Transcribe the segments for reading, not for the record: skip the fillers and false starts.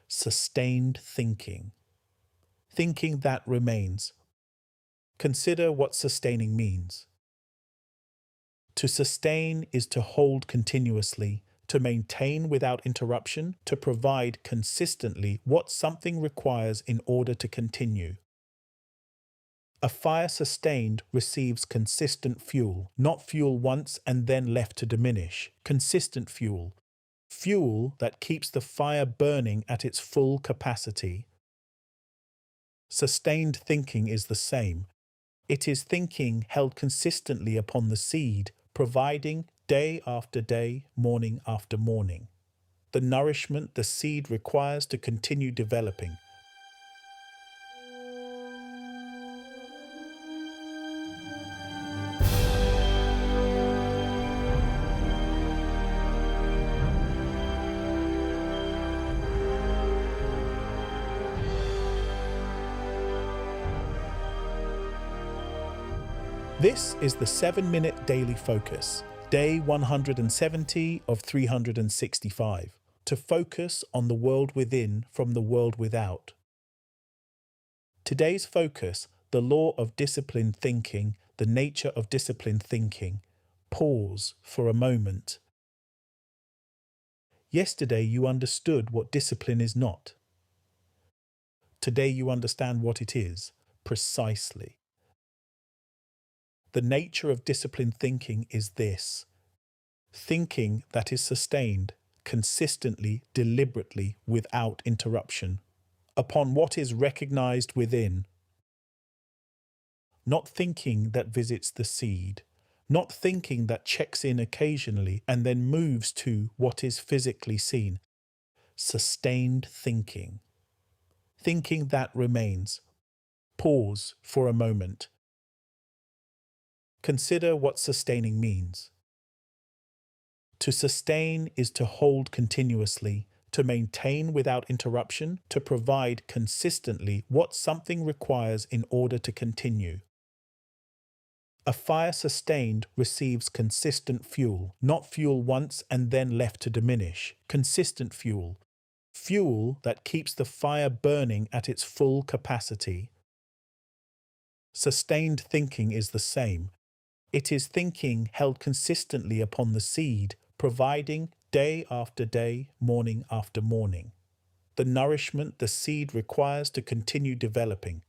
Sustained thinking. Thinking that remains. Consider what sustaining means. To sustain is to hold continuously, to maintain without interruption, to provide consistently what something requires in order to continue. A fire sustained receives consistent fuel, not fuel once and then left to diminish. Consistent fuel. Fuel that keeps the fire burning at its full capacity. Sustained thinking is the same. It is thinking held consistently upon the seed, providing day after day, morning after morning, the nourishment the seed requires to continue developing. This is the 7-minute daily focus, day 170 of 365, to focus on the world within from the world without. Today's focus, the law of disciplined thinking, the nature of disciplined thinking. Pause for a moment. Yesterday you understood what discipline is not. Today you understand what it is, precisely. The nature of disciplined thinking is this: thinking that is sustained, consistently, deliberately, without interruption, upon what is recognized within. Not thinking that visits the seed, not thinking that checks in occasionally and then moves to what is physically seen. Sustained thinking. Thinking that remains. Pause for a moment. Consider what sustaining means. To sustain is to hold continuously, to maintain without interruption, to provide consistently what something requires in order to continue. A fire sustained receives consistent fuel, not fuel once and then left to diminish. Consistent fuel. Fuel that keeps the fire burning at its full capacity. Sustained thinking is the same. It is thinking held consistently upon the seed, providing day after day, morning after morning, the nourishment the seed requires to continue developing.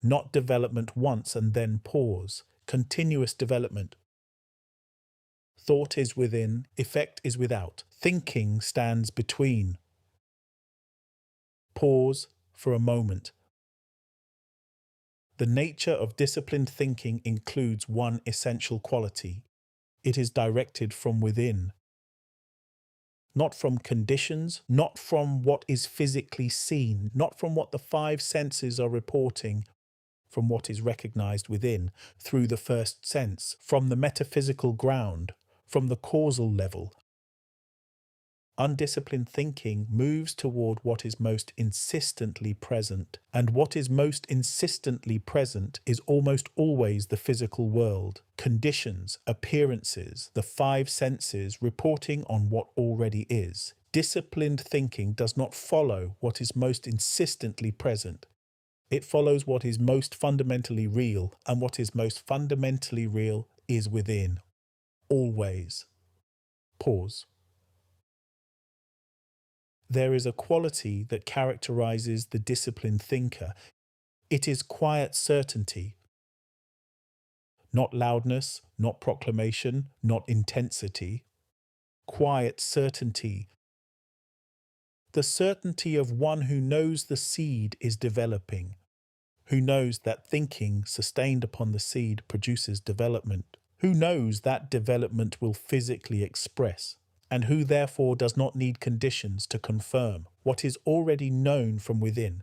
Not development once and then pause, continuous development. Thought is within, effect is without. Thinking stands between. Pause for a moment. The nature of disciplined thinking includes one essential quality. It is directed from within. Not from conditions, not from what is physically seen, not from what the five senses are reporting, from what is recognized within, through the first sense, from the metaphysical ground, from the causal level. Undisciplined thinking moves toward what is most insistently present, and what is most insistently present is almost always the physical world, conditions, appearances, the five senses reporting on what already is. Disciplined thinking does not follow what is most insistently present. It follows what is most fundamentally real, and what is most fundamentally real is within. Always. Pause. There is a quality that characterizes the disciplined thinker. It is quiet certainty. Not loudness, not proclamation, not intensity. Quiet certainty. The certainty of one who knows the seed is developing, who knows that thinking sustained upon the seed produces development, who knows that development will physically express, and who therefore does not need conditions to confirm what is already known from within.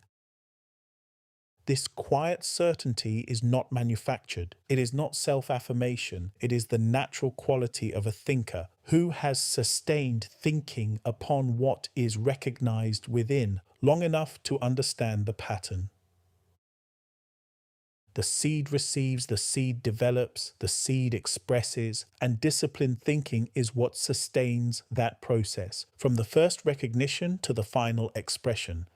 This quiet certainty is not manufactured. It is not self-affirmation. It is the natural quality of a thinker who has sustained thinking upon what is recognized within long enough to understand the pattern. The seed receives, the seed develops, the seed expresses, and disciplined thinking is what sustains that process, from the first recognition to the final expression.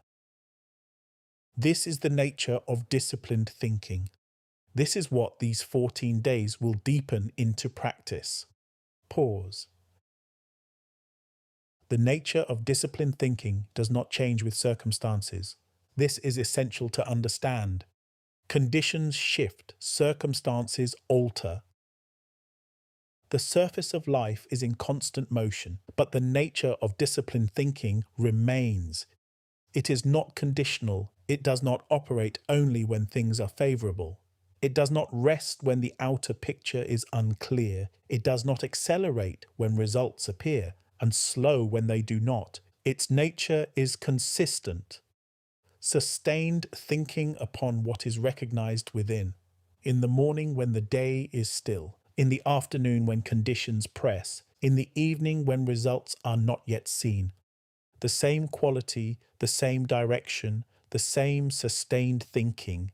This is the nature of disciplined thinking. This is what these 14 days will deepen into practice. Pause. The nature of disciplined thinking does not change with circumstances. This is essential to understand. Conditions shift, circumstances alter. The surface of life is in constant motion, but the nature of disciplined thinking remains. It is not conditional. It does not operate only when things are favorable. It does not rest when the outer picture is unclear. It does not accelerate when results appear, and slow when they do not. Its nature is consistent. Sustained thinking upon what is recognized within. In the morning when the day is still. In the afternoon when conditions press. In the evening when results are not yet seen. The same quality, the same direction, the same sustained thinking.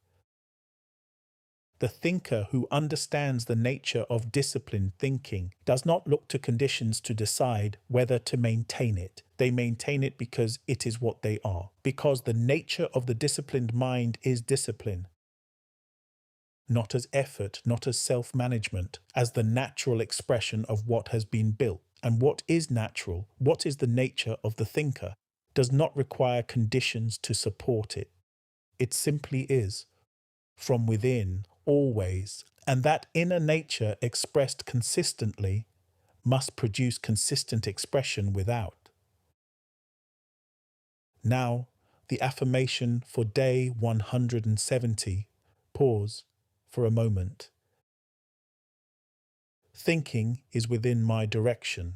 The thinker who understands the nature of disciplined thinking does not look to conditions to decide whether to maintain it. They maintain it because it is what they are, because the nature of the disciplined mind is discipline. Not as effort, not as self-management, as the natural expression of what has been built. And what is natural, what is the nature of the thinker, does not require conditions to support it. It simply is. From within, always, and that inner nature expressed consistently must produce consistent expression without. Now, the affirmation for day 170. Pause for a moment. Thinking is within my direction.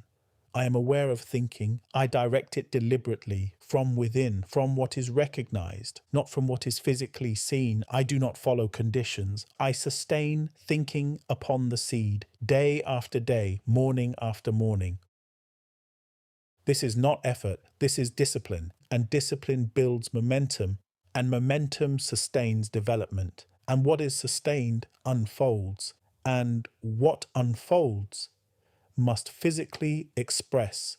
I am aware of thinking. I direct it deliberately, from within, from what is recognized, not from what is physically seen. I do not follow conditions. I sustain thinking upon the seed, day after day, morning after morning. This is not effort, this is discipline, and discipline builds momentum, and momentum sustains development. And what is sustained unfolds, and what unfolds must physically express.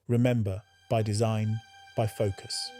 Remember, by design, by focus.